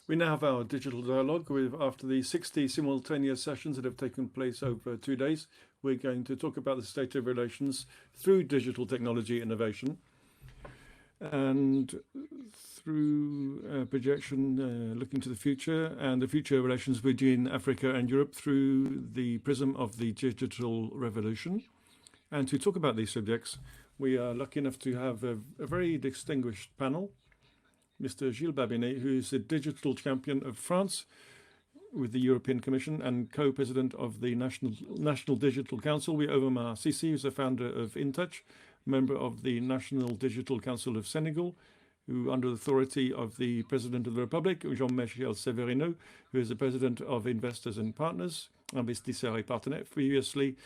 We now have our digital dialogue after the 60 simultaneous sessions that have taken place over 2 days. We're going to talk about the state of relations through digital technology innovation and through projection looking to the future and the future relations between Africa and Europe through the prism of the digital revolution. And to talk about these subjects, we are lucky enough to have a very distinguished panel. Mr. Gilles Babinet, who is the digital champion of France with the European Commission and co-president of the National Digital Council. We have Omar Sissi, who's the founder of InTouch, member of the National Digital Council of Senegal, who under the authority of the President of the Republic, Jean-Michel Severino, who is the President of Investors and Partners, Investisseurs et Partenaires, previously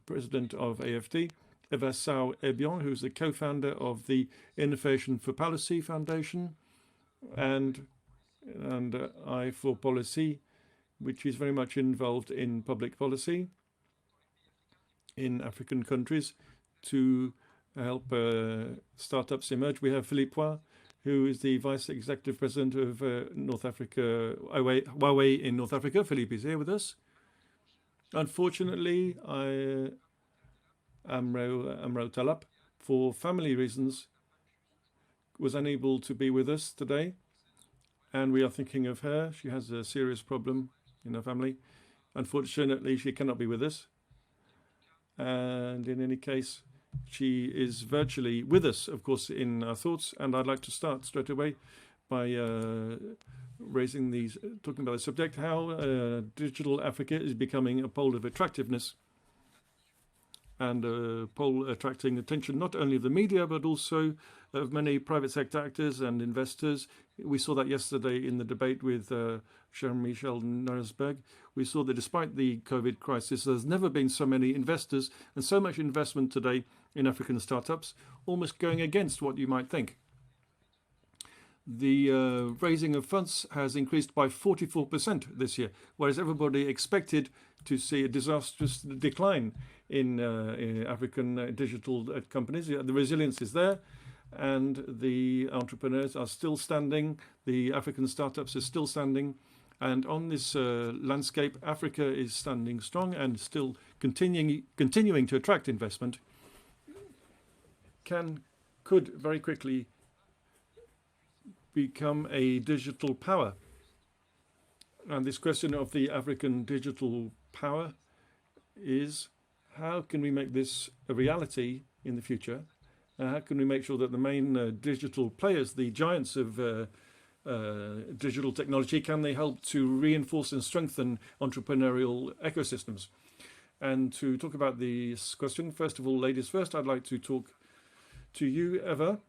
President of AFD. Eva Sao-Ebion, who's the co-founder of the Innovation for Policy Foundation, and I for Policy, which is very much involved in public policy in African countries to help startups emerge. We have Philippe Poix, who is the Vice Executive President of North Africa, Huawei in North Africa. Philippe is here with us. Unfortunately, Amro Talap, for family reasons, was unable to be with us today, and we are thinking of her. She has a serious problem in her family. Unfortunately, she cannot be with us, and in any case, she is virtually with us, of course, in our thoughts. And I'd like to start straight away by talking about the subject, how digital Africa is becoming a pole of attractiveness and a pole attracting attention not only of the media, but also of many private sector actors and investors. We saw that yesterday in the debate with Jean-Michel Severino. We saw that despite the COVID crisis, there's never been so many investors and so much investment today in African startups, almost going against what you might think. The raising of funds has increased by 44% this year, whereas everybody expected to see a disastrous decline in African digital companies. The resilience is there, and the entrepreneurs are still standing. The African startups are still standing, and on this landscape, Africa is standing strong and still continuing to attract investment. Could very quickly become a digital power. And this question of the African digital power is, how can we make this a reality in the future? How can we make sure that the main digital players, the giants of digital technology, can they help to reinforce and strengthen entrepreneurial ecosystems? And to talk about this question, first of all, ladies first, I'd like to talk to you, Eva.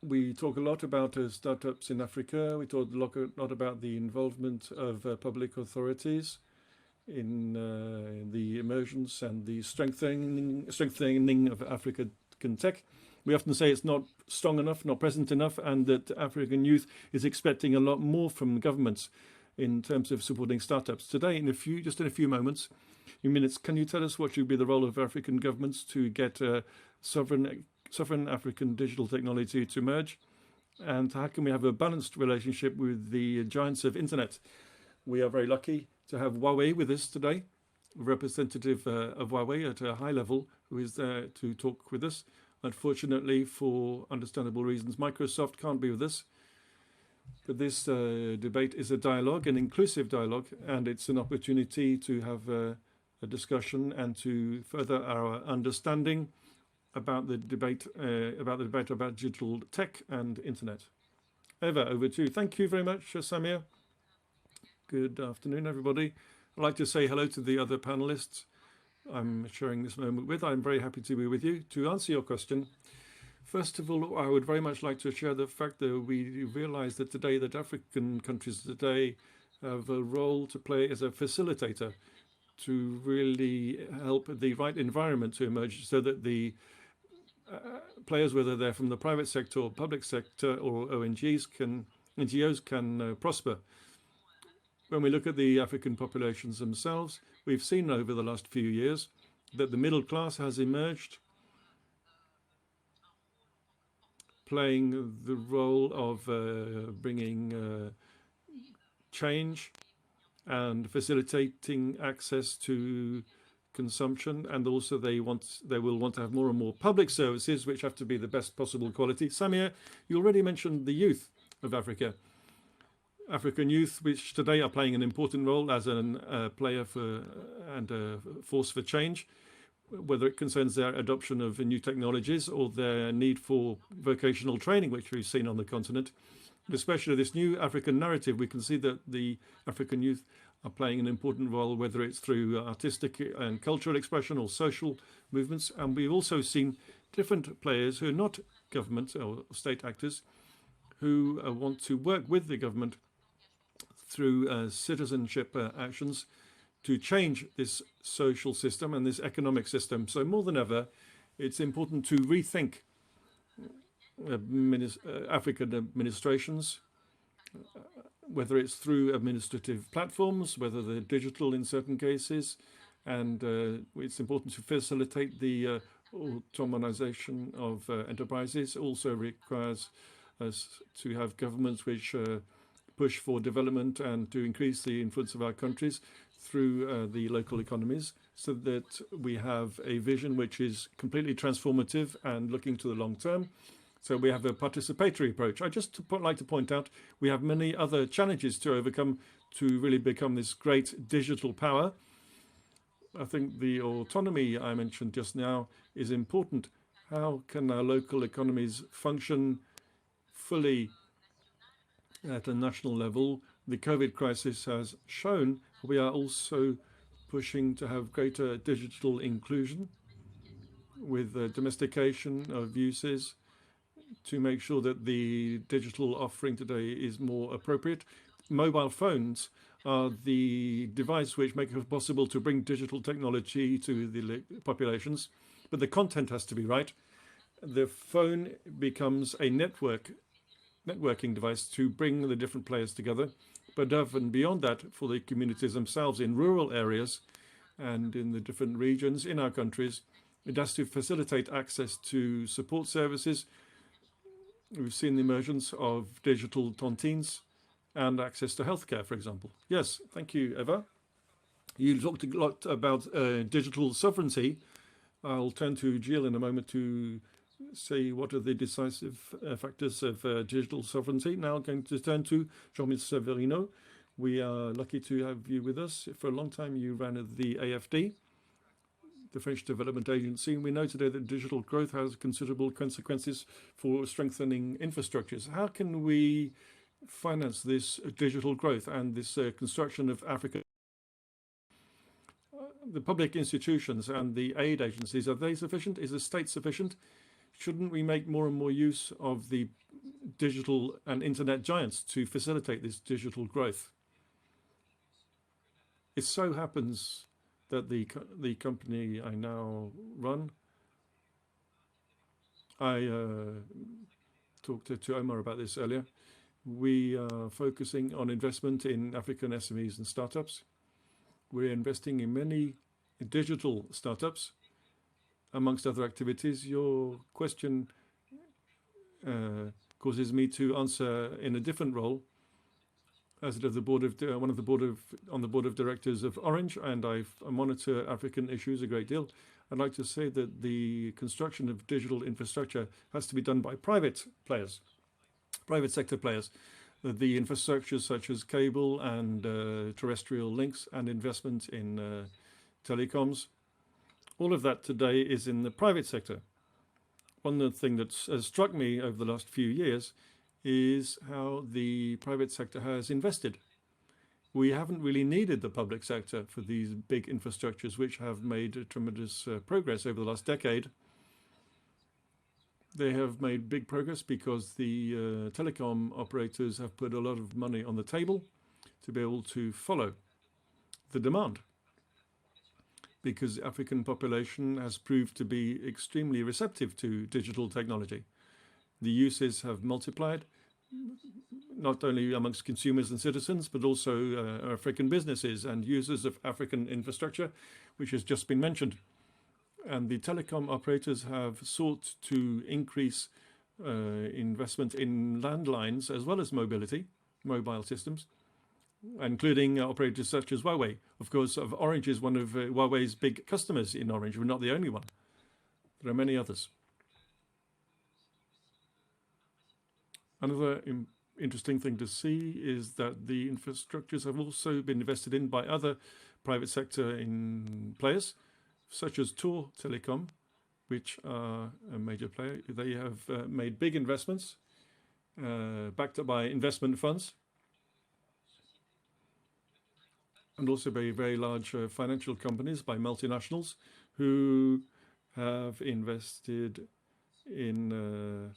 We talk a lot about startups in Africa. We talk a lot about the involvement of public authorities in the emergence and the strengthening of African tech. We often say it's not strong enough, not present enough, and that African youth is expecting a lot more from governments in terms of supporting startups. Today, in a few minutes, can you tell us what should be the role of African governments to get sovereign African digital technology to emerge, and how can we have a balanced relationship with the giants of internet? We are very lucky to have Huawei with us today, a representative of Huawei at a high level, who is there to talk with us. Unfortunately, for understandable reasons, Microsoft can't be with us. But this debate is a dialogue, an inclusive dialogue, and it's an opportunity to have a discussion and to further our understanding about the debate about digital tech and internet. Eva, over to you. Thank you very much, Samir. Good afternoon, everybody. I'd like to say hello to the other panelists I'm sharing this moment with. I'm very happy to be with you. To answer your question, first of all, I would very much like to share the fact that we realize that today that African countries today have a role to play as a facilitator to really help the right environment to emerge so that the players, whether they're from the private sector or public sector or NGOs can prosper. When we look at the African populations themselves, we've seen over the last few years that the middle class has emerged, playing the role of bringing change and facilitating access to consumption, and also they will want to have more and more public services which have to be the best possible quality. Samir, you already mentioned the youth of Africa. African youth, which today are playing an important role as a player for and a force for change, whether it concerns their adoption of new technologies or their need for vocational training, which we've seen on the continent. Especially this new African narrative, we can see that the African youth are playing an important role, whether it's through artistic and cultural expression or social movements. And we've also seen different players who are not government or state actors who want to work with the government through citizenship actions to change this social system and this economic system. So more than ever, it's important to rethink African administrations, whether it's through administrative platforms, whether they're digital in certain cases, and it's important to facilitate the autonomization of enterprises. Also requires us to have governments which push for development and to increase the influence of our countries through the local economies, so that we have a vision which is completely transformative and looking to the long term. So we have a participatory approach. I just like to point out we have many other challenges to overcome to really become this great digital power. I think the autonomy I mentioned just now is important. How can our local economies function fully at a national level? The COVID crisis has shown we are also pushing to have greater digital inclusion with domestication of uses, to make sure that the digital offering today is more appropriate. Mobile phones are the device which make it possible to bring digital technology to the populations, but the content has to be right. The phone becomes a networking device to bring the different players together, but above and beyond that, for the communities themselves in rural areas and in the different regions in our countries, it has to facilitate access to support services. We've seen the emergence of digital tontines and access to healthcare, for example. Yes, thank you, Eva. You talked a lot about digital sovereignty. I'll turn to Jill in a moment to say what are the decisive factors of digital sovereignty. Now I'm going to turn to Jean-Michel Severino. We are lucky to have you with us. For a long time, you ran the AFD, the French Development Agency. We know today that digital growth has considerable consequences for strengthening infrastructures. How can we finance this digital growth and this construction of Africa? The public institutions and the aid agencies, are they sufficient? Is the state sufficient? Shouldn't we make more and more use of the digital and internet giants to facilitate this digital growth? It so happens that the company I now run, I talked to Omar about this earlier. We are focusing on investment in African SMEs and startups. We're investing in many digital startups, amongst other activities. Your question causes me to answer in a different role as of the board of on the board of directors of Orange, and I monitor African issues a great deal. I'd like to say that the construction of digital infrastructure has to be done by private players, private sector players. The infrastructures such as cable and terrestrial links and investment in telecoms, all of that today is in the private sector. One thing that has struck me over the last few years is how the private sector has invested. We haven't really needed the public sector for these big infrastructures, which have made tremendous progress over the last decade. They have made big progress because the telecom operators have put a lot of money on the table to be able to follow the demand, because the African population has proved to be extremely receptive to digital technology. The uses have multiplied, not only amongst consumers and citizens, but also African businesses and users of African infrastructure, which has just been mentioned. And the telecom operators have sought to increase investment in landlines as well as mobile systems, including operators such as Huawei. Of course, Orange is one of Huawei's big customers in Orange. We're not the only one. There are many others. Another interesting thing to see is that the infrastructures have also been invested in by other private sector players, such as Tor Telecom, which are a major player. They have made big investments, backed up by investment funds, and also by very large financial companies, by multinationals, who have invested in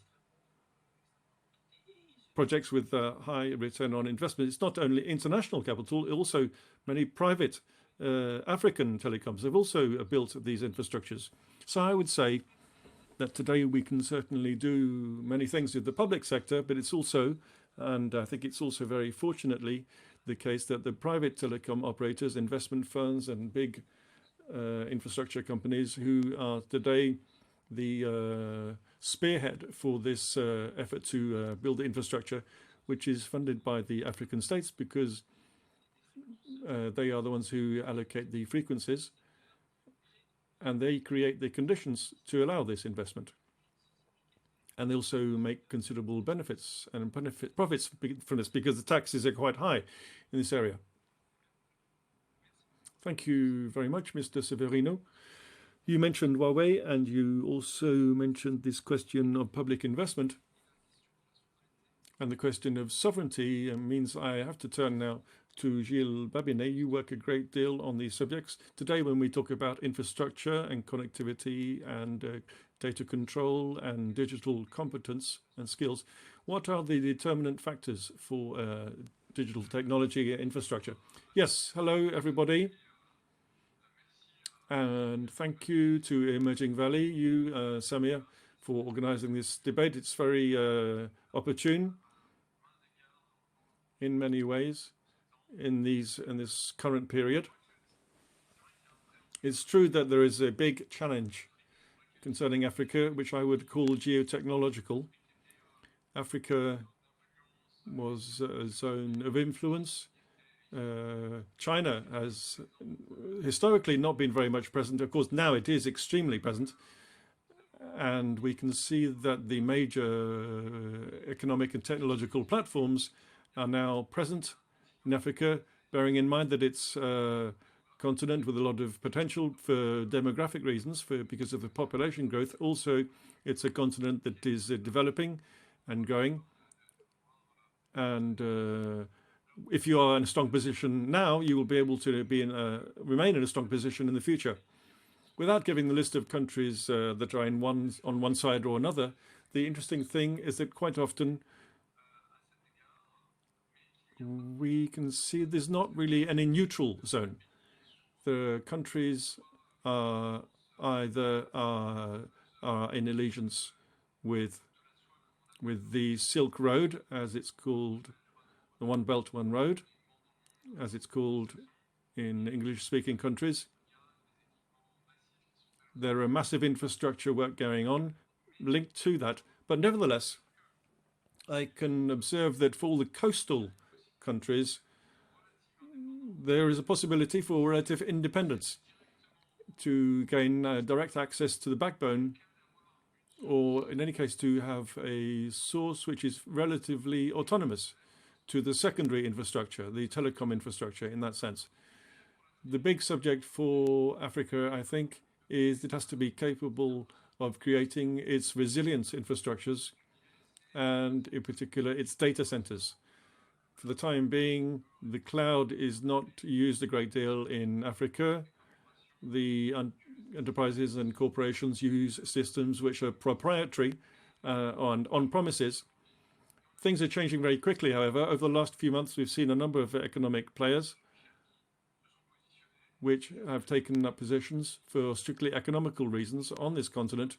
projects with high return on investment. It's not only international capital, also many private African telecoms have also built these infrastructures. So I would say that today we can certainly do many things with the public sector, but it's also, and I think it's also very fortunately the case that the private telecom operators, investment funds, and big infrastructure companies who are today the spearhead for this effort to build the infrastructure, which is funded by the African states, because they are the ones who allocate the frequencies, and they create the conditions to allow this investment. And they also make considerable benefits and profits from this, because the taxes are quite high in this area. Thank you very much, Mr. Severino. You mentioned Huawei, and you also mentioned this question of public investment. And the question of sovereignty means I have to turn now to Gilles Babinet. You work a great deal on these subjects. Today, when we talk about infrastructure and connectivity and data control and digital competence and skills, what are the determinant factors for digital technology infrastructure? Yes, hello, everybody. And thank you to Emerging Valley, you, Samir, for organizing this debate. It's very opportune in many ways in this current period. It's true that there is a big challenge concerning Africa, which I would call geotechnological. Africa was a zone of influence. China has historically not been very much present. Of course, now it is extremely present. And we can see that the major economic and technological platforms are now present in Africa, bearing in mind that it's a continent with a lot of potential for demographic reasons, because of the population growth. Also, it's a continent that is developing and growing. And if you are in a strong position now, you will be able to remain in a strong position in the future. Without giving the list of countries that are on one side or another, the interesting thing is that quite often we can see there's not really any neutral zone. The countries are either in allegiance with the Silk Road, as it's called, the One Belt, One Road, as it's called in English-speaking countries. There are massive infrastructure work going on linked to that. But nevertheless, I can observe that for all the coastal countries, there is a possibility for relative independence to gain direct access to the backbone, or in any case to have a source which is relatively autonomous to the secondary infrastructure, the telecom infrastructure in that sense. The big subject for Africa, I think, is it has to be capable of creating its resilience infrastructures, and in particular its data centers. For the time being, the cloud is not used a great deal in Africa. The enterprises and corporations use systems which are proprietary on premises. Things are changing very quickly, however. Over the last few months, we've seen a number of economic players which have taken up positions for strictly economical reasons on this continent,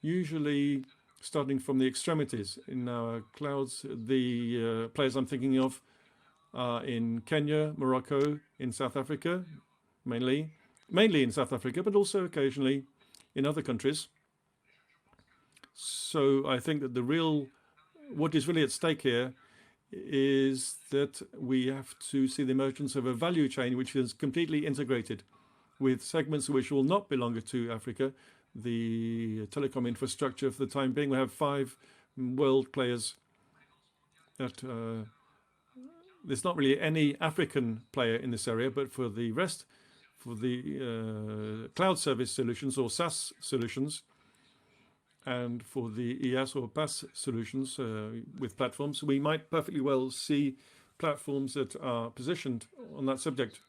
usually starting from the extremities in our clouds. The players I'm thinking of are in Kenya, Morocco, in South Africa, mainly in South Africa, but also occasionally in other countries. So I think that what is really at stake here is that we have to see the emergence of a value chain which is completely integrated with segments which will not belong to Africa. The telecom infrastructure for the time being, we have 5 world players that there's not really any African player in this area, but for the rest, for the cloud service solutions or SaaS solutions, and for the IaaS or PaaS solutions with platforms, we might perfectly well see platforms that are positioned on that subject.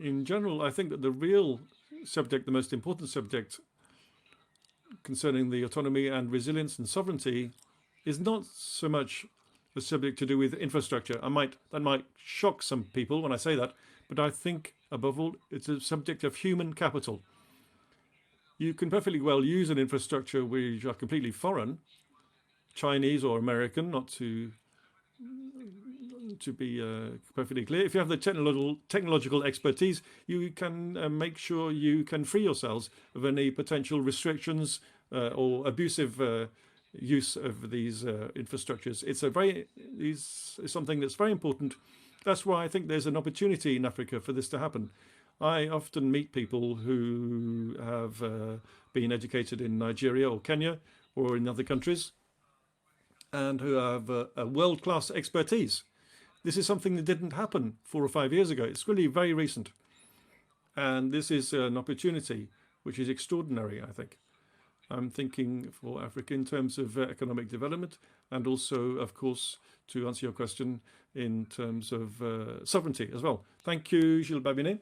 In general, I think that the real subject, the most important subject concerning the autonomy and resilience and sovereignty is not so much a subject to do with infrastructure. That might shock some people when I say that, but I think above all, it's a subject of human capital. You can perfectly well use an infrastructure which are completely foreign, Chinese or American, not to be perfectly clear. If you have the technological expertise, you can make sure you can free yourselves of any potential restrictions or abusive use of these infrastructures. It's something that's very important. That's why I think there's an opportunity in Africa for this to happen. I often meet people who have been educated in Nigeria or Kenya or in other countries and who have a world-class expertise. This is something that didn't happen 4 or 5 years ago. It's really very recent. And this is an opportunity which is extraordinary, I think. I'm thinking for Africa in terms of economic development and also, of course, to answer your question, in terms of sovereignty as well. Thank you, Gilles Babinet.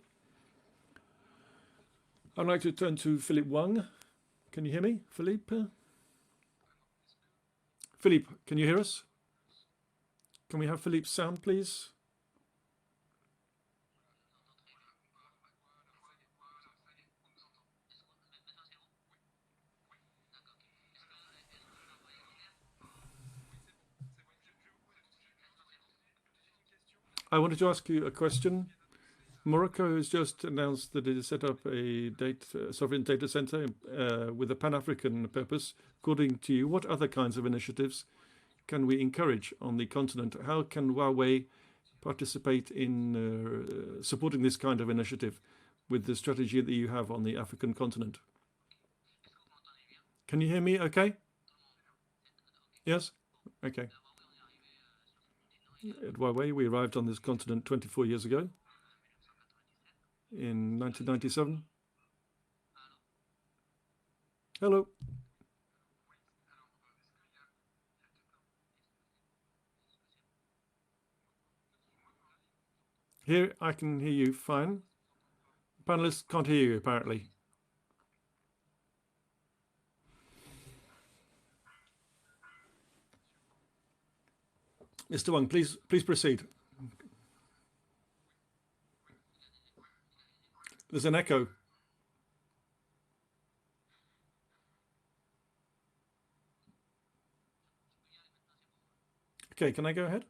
I'd like to turn to Philippe Wang. Can you hear me, Philippe? Philippe, can you hear us? Can we have Philippe's sound, please? I wanted to ask you a question. Morocco has just announced that it has set up a sovereign data center with a Pan-African purpose. According to you, what other kinds of initiatives can we encourage on the continent? How can Huawei participate in supporting this kind of initiative with the strategy that you have on the African continent? Can you hear me okay? Yes? Okay. At Huawei, we arrived on this continent 24 years ago, in 1997. Hello. Here, I can hear you fine. Panelists can't hear you, apparently. Mr. Wang, please proceed. There's an echo. Okay, can I go ahead?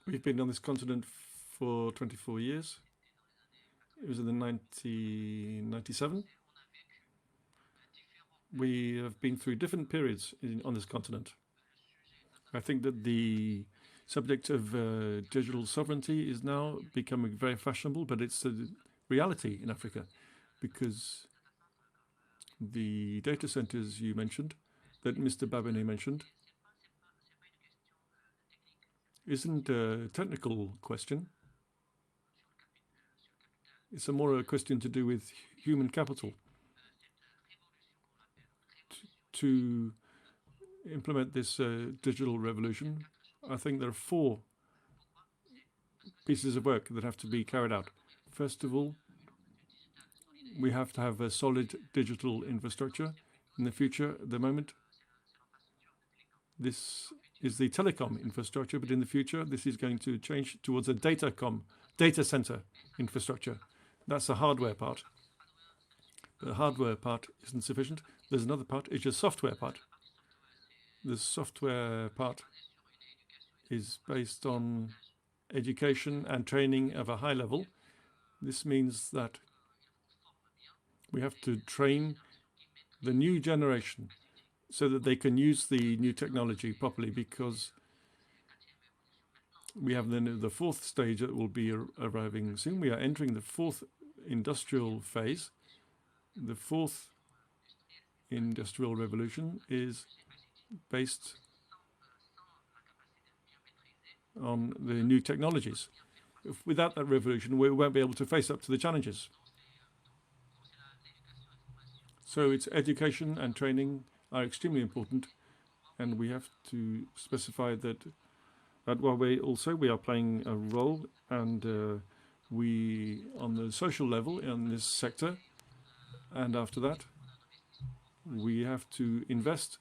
We've been on this continent for 24 years. It was in the 1997. We have been through different periods on this continent. I think that the subject of digital sovereignty is now becoming very fashionable, but it's a reality in Africa because the data centers you mentioned, that Mr. Babinet mentioned, isn't a technical question. It's more a question to do with human capital. To implement this digital revolution, I think there are 4 pieces of work that have to be carried out. First of all, we have to have a solid digital infrastructure. In the future, at the moment, this is the telecom infrastructure, but in the future, this is going to change towards a data center infrastructure. That's the hardware part. The hardware part isn't sufficient. There's another part, it's just software part. The software part is based on education and training of a high level. This means that we have to train the new generation so that they can use the new technology properly, because we have then the fourth stage that will be arriving soon. We are entering the fourth industrial phase. The fourth industrial revolution is based on the new technologies. Without that revolution, we won't be able to face up to the challenges. So it's education and training are extremely important, and we have to specify that at Huawei also we are playing a role, and we on the social level in this sector, and after that we have to invest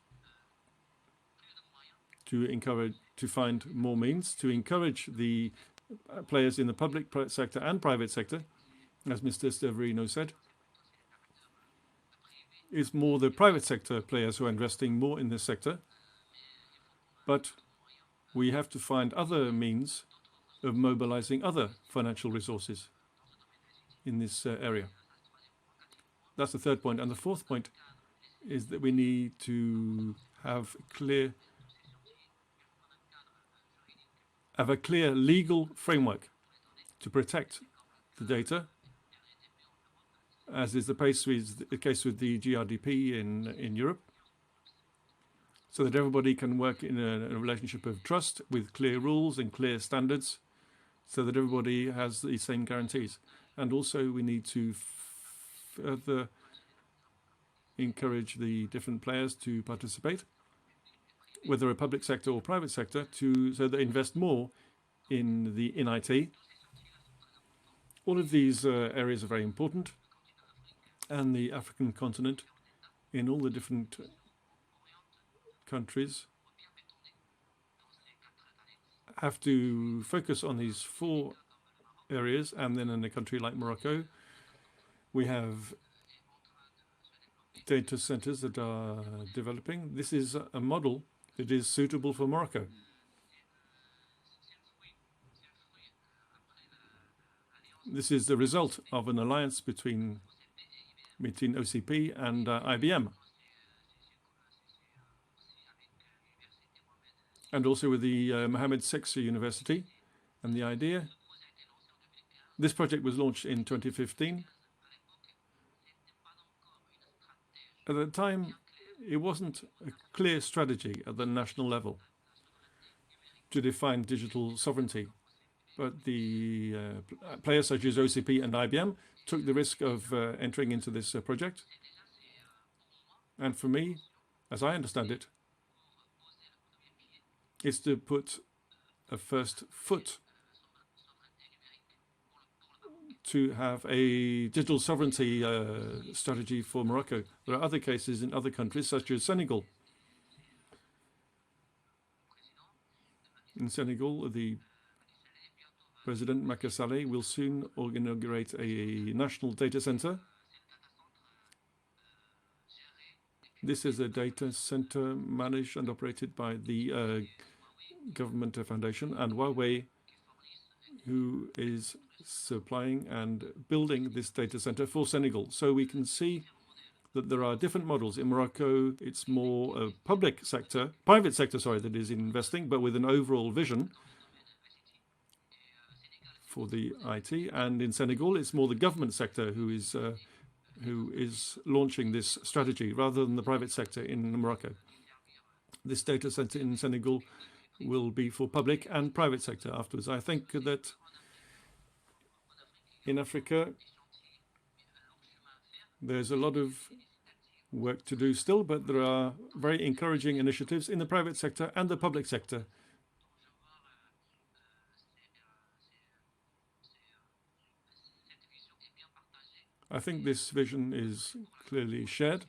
to encourage, to find more means, to encourage the players in the public sector and private sector, as Mr. Severino said. It's more the private sector players who are investing more in this sector, but we have to find other means of mobilizing other financial resources in this area. That's the third point. And the fourth point is that we need to have a clear legal framework to protect the data, as is the case with the GRDP in Europe, so that everybody can work in a relationship of trust with clear rules and clear standards, so that everybody has the same guarantees. And also we need to further encourage the different players to participate, whether a public sector or private sector, so they invest more in IT. All of these areas are very important, and the African continent, in all the different countries, have to focus on these four areas. And then in a country like Morocco, we have data centers that are developing. This is a model that is suitable for Morocco. This is the result of an alliance between OCP and IBM, and also with the Mohammed VI University. And the idea, this project was launched in 2015. At the time, it wasn't a clear strategy at the national level to define digital sovereignty, but the players such as OCP and IBM took the risk of entering into this project. And for me, as I understand it, it's to put a first foot to have a digital sovereignty strategy for Morocco. There are other cases in other countries, such as Senegal. In Senegal, the President Macky Sall will soon inaugurate a national data center. This is a data center managed and operated by the government foundation, and Huawei, who is supplying and building this data center for Senegal. So we can see that there are different models. In Morocco, it's more a private sector, that is investing, but with an overall vision for the IT. And in Senegal, it's more the government sector who is launching this strategy rather than the private sector in Morocco. This data center in Senegal will be for public and private sector afterwards. I think that in Africa, there's a lot of work to do still, but there are very encouraging initiatives in the private sector and the public sector. I think this vision is clearly shared.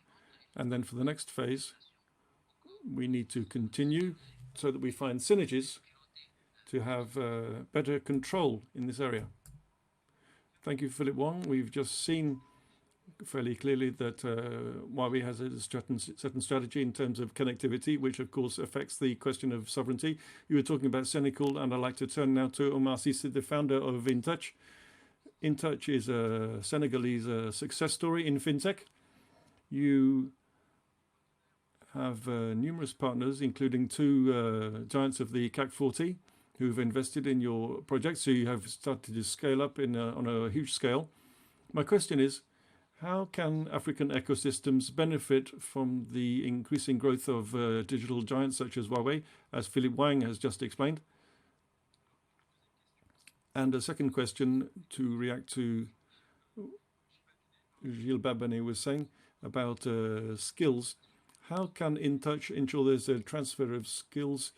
And then for the next phase, we need to continue so that we find synergies to have better control in this area. Thank you, Philip Wang. We've just seen fairly clearly that Huawei has a certain strategy in terms of connectivity, which of course affects the question of sovereignty. You were talking about Senegal, and I'd like to turn now to Omar Cissé, the founder of InTouch. InTouch is a Senegalese success story in fintech. You have numerous partners, including two giants of the CAC 40, who've invested in your project. So you have started to scale up on a huge scale. My question is, how can African ecosystems benefit from the increasing growth of digital giants such as Huawei, as Philip Wang has just explained? And a second question to react to Gilles Babanet was saying about skills. How can InTouch ensure there's a transfer of skills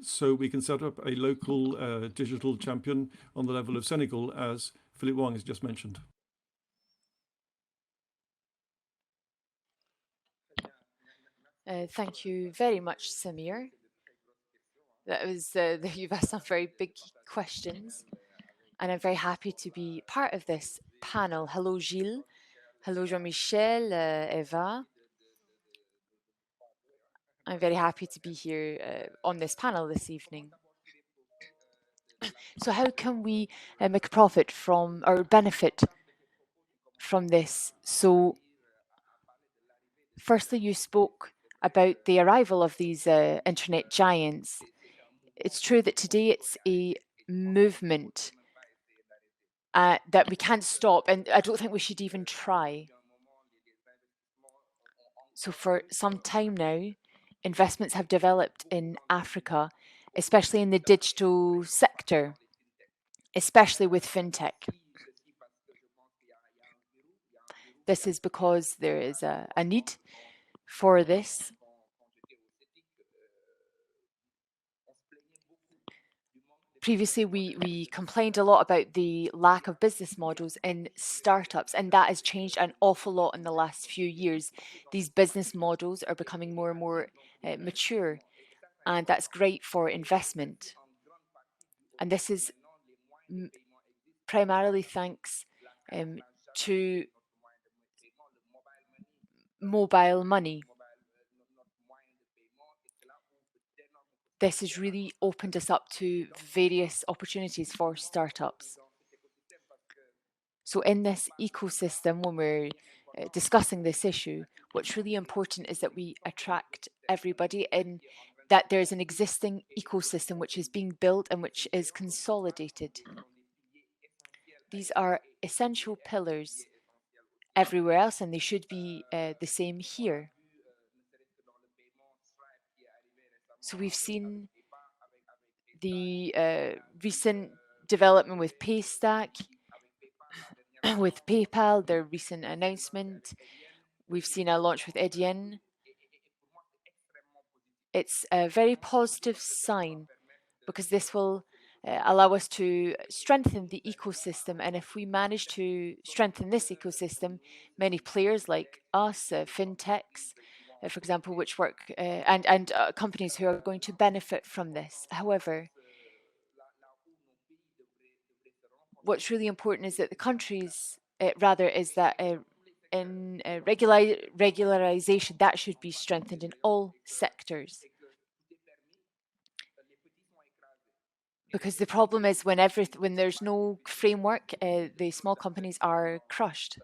so we can set up a local digital champion on the level of Senegal, as Philip Wang has just mentioned? Thank you very much, Samir. That was you've asked some very big questions, and I'm very happy to be part of this panel. Hello, Gilles. Hello, Jean-Michel, Eva. I'm very happy to be here on this panel this evening. So how can we make a profit from or benefit from this? So firstly, you spoke about the arrival of these internet giants. It's true that today it's a movement that we can't stop, and I don't think we should even try. So for some time now, investments have developed in Africa, especially in the digital sector, especially with fintech. This is because there is a need for this. Previously, we complained a lot about the lack of business models in startups, and that has changed an awful lot in the last few years. These business models are becoming more and more mature, and that's great for investment. And this is primarily thanks to mobile money. This has really opened us up to various opportunities for startups. So in this ecosystem, when we're discussing this issue, what's really important is that we attract everybody in, that there's an existing ecosystem which is being built and which is consolidated. These are essential pillars everywhere else, and they should be the same here. So we've seen the recent development with Paystack, with PayPal, their recent announcement. We've seen a launch with Edian. It's a very positive sign because this will allow us to strengthen the ecosystem. And if we manage to strengthen this ecosystem, many players like us, fintechs, for example, which work and companies who are going to benefit from this. However, what's really important is that the countries, rather, is that in regularization, that should be strengthened in all sectors. Because the problem is when there's no framework, the small companies are crushed.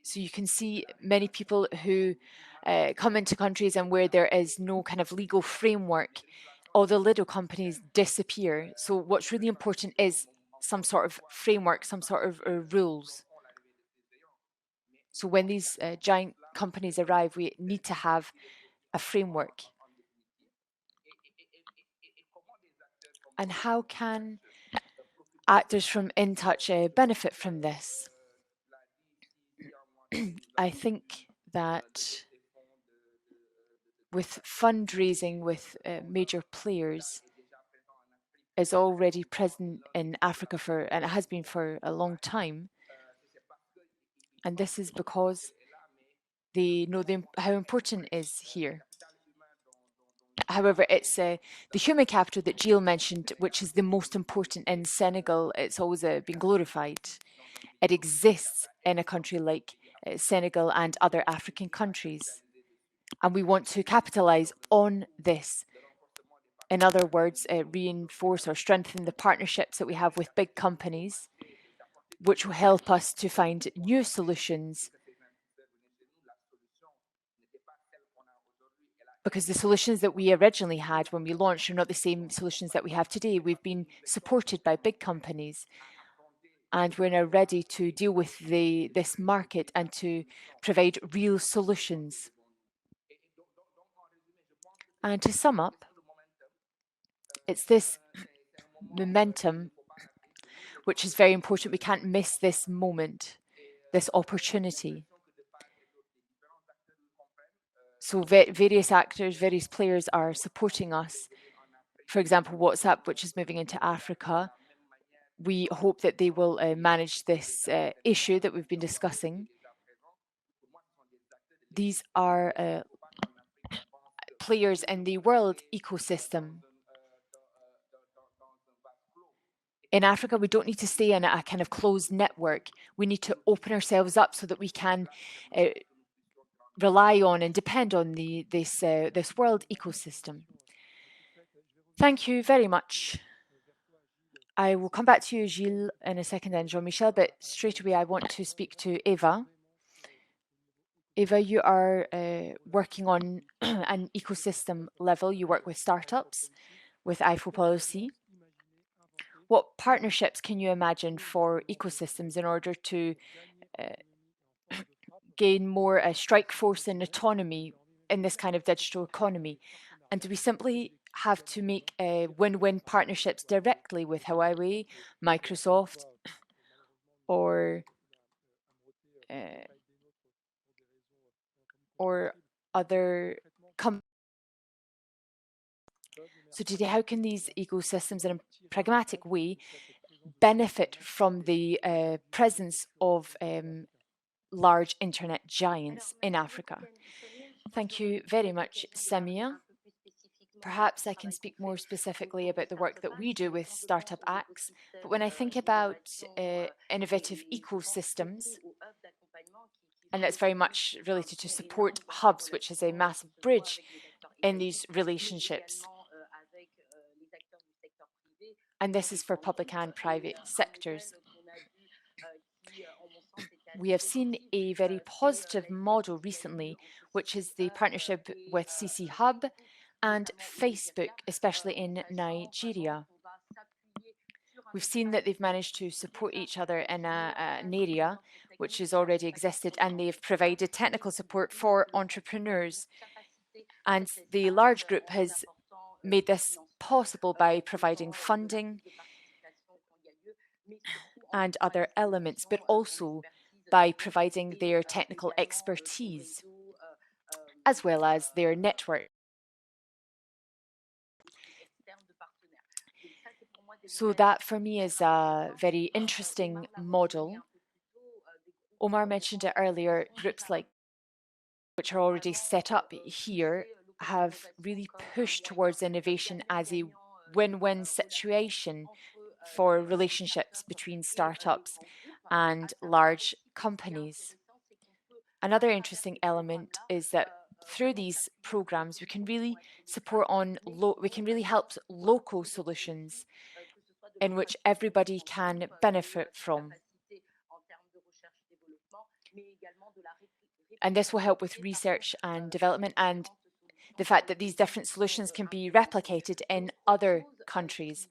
So you can see many people who come into countries and where there is no kind of legal framework, all the little companies disappear. So what's really important is some sort of framework, some sort of rules. So when these giant companies arrive, we need to have a framework. And how can actors from InTouch benefit from this? I think that with fundraising with major players is already present in Africa and it has been for a long time. And this is because they know how important it is here. However, it's the human capital that Gilles mentioned, which is the most important in Senegal. It's always been glorified. It exists in a country like Senegal and other African countries. And we want to capitalize on this In other words, reinforce or strengthen the partnerships that we have with big companies, which will help us to find new solutions, because the solutions that we originally had when we launched are not the same solutions that we have today. We've been supported by big companies, and we're now ready to deal with this market and to provide real solutions. And to sum up, it's this momentum which is very important. We can't miss this moment, this opportunity. So various actors, various players are supporting us. For example, WhatsApp, which is moving into Africa. We hope that they will manage this issue that we've been discussing. These are players in the world ecosystem. In Africa, we don't need to stay in a kind of closed network. We need to open ourselves up so that we can rely on and depend on this world ecosystem. Thank you very much. I will come back to you, Gilles, in a second, and Jean-Michel, but straight away I want to speak to Eva. Eva, you are working on an ecosystem level. You work with startups, with IFO policy. What partnerships can you imagine for ecosystems in order to gain more strike force and autonomy in this kind of digital economy? And do we simply have to make win-win partnerships directly with Huawei, Microsoft, or other companies? So today, how can these ecosystems in a pragmatic way benefit from the presence of large internet giants in Africa? Thank you very much, Samia. Perhaps I can speak more specifically about the work that we do with Startup Acts. But when I think about innovative ecosystems, and that's very much related to support hubs, which is a massive bridge in these relationships. And this is for public and private sectors. We have seen a very positive model recently, which is the partnership with CC Hub and Facebook, especially in Nigeria. We've seen that they've managed to support each other in an area which has already existed, and they've provided technical support for entrepreneurs. And the large group has made this possible by providing funding and other elements, but also by providing their technical expertise, as well as their network. So that for me is a very interesting model. Omar mentioned it earlier, groups like which are already set up here have really pushed towards innovation as a win-win situation for relationships between startups and large companies. Another interesting element is that through these programs, we can really support we can really help local solutions in which everybody can benefit from. And this will help with research and development and the fact that these different solutions can be replicated in other countries.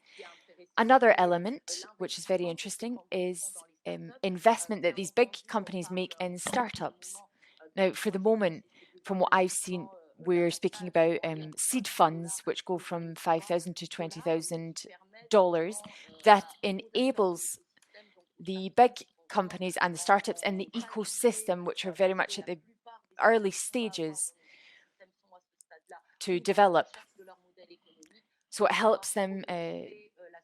Another element, which is very interesting, is investment that these big companies make in startups. Now, for the moment, from what I've seen, we're speaking about seed funds, which go from $5,000 to $20,000. That enables the big companies and the startups in the ecosystem, which are very much at the early stages, to develop. So it helps them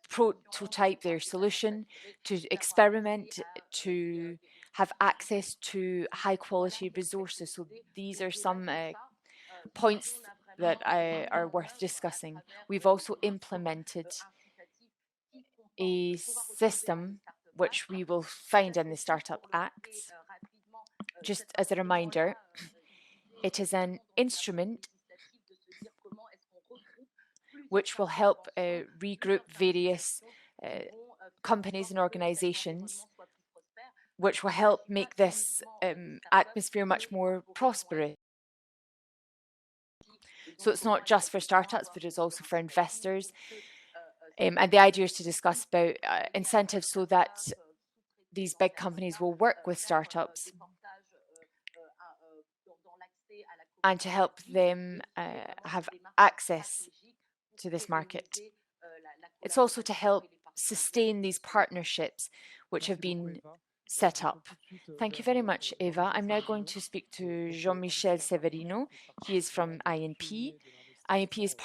prototype their solution, to experiment, to have access to high quality resources. So these are some points that are worth discussing. We've also implemented a system which we will find in the Startup Act. Just as a reminder, it is an instrument which will help regroup various companies and organizations, which will help make this atmosphere much more prosperous. So it's not just for startups, but it's also for investors. And the idea is to discuss about incentives so that these big companies will work with startups and to help them have access to this market. It's also to help sustain these partnerships which have been set up. Thank you very much, Eva. I'm now going to speak to Jean-Michel Severino. He is from INP. INP is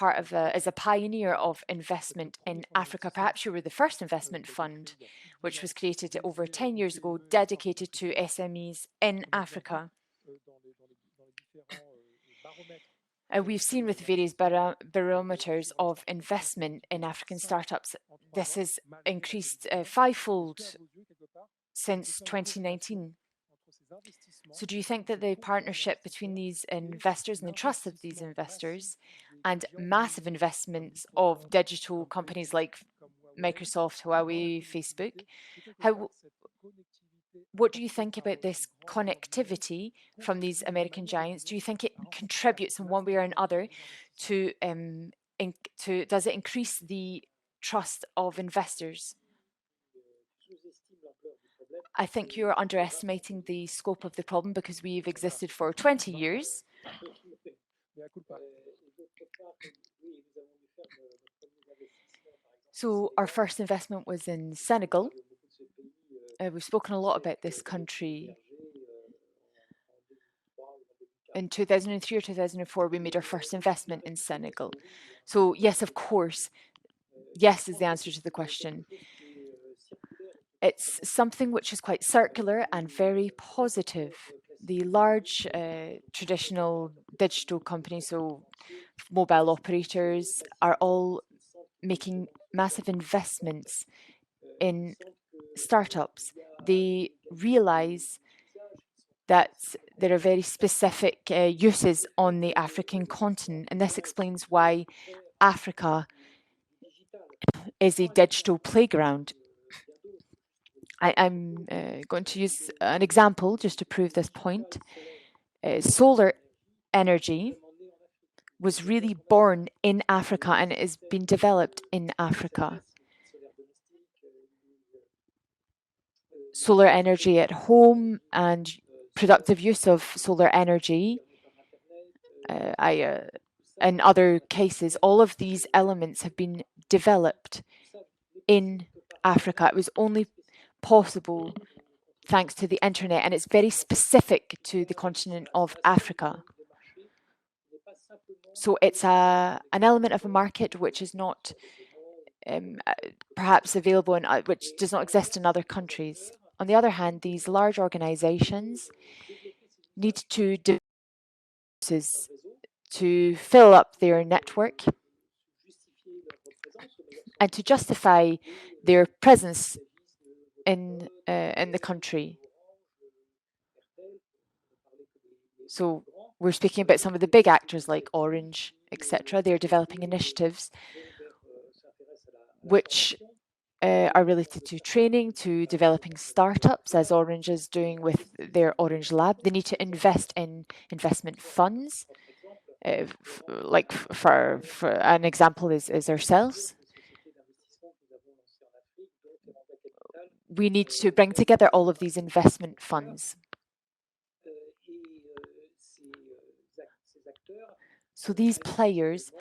is a pioneer of investment in Africa. Perhaps you were the first investment fund, which was created over 10 years ago, dedicated to SMEs in Africa. We've seen with various barometers of investment in African startups, this has increased fivefold since 2019. So do you think that the partnership between these investors and the trust of these investors and massive investments of digital companies like Microsoft, Huawei, Facebook, what do you think about this connectivity from these American giants? Do you think it contributes in one way or another to, does it increase the trust of investors? I think you're underestimating the scope of the problem because we've existed for 20 years. So our first investment was in Senegal. We've spoken a lot about this country. In 2003 or 2004, we made our first investment in Senegal. So yes, of course, yes is the answer to the question. It's something which is quite circular and very positive. The large traditional digital companies, so mobile operators, are all making massive investments in startups. They realize that there are very specific uses on the African continent, and this explains why Africa is a digital playground. I'm going to use an example just to prove this point. Solar energy was really born in Africa and is being developed in Africa. Solar energy at home and productive use of solar energy, in other cases, all of these elements have been developed in Africa. It was only possible thanks to the internet, and it's very specific to the continent of Africa. So it's an element of a market which is not perhaps available in, which does not exist in other countries. On the other hand, these large organizations need to to fill up their network and to justify their presence in the country. So we're speaking about some of the big actors like Orange, etc. They're developing initiatives which are related to training, to developing startups, as Orange is doing with their Orange Lab. They need to invest in investment funds. Like for an example is ourselves. We need to bring together all of these investment funds. So these players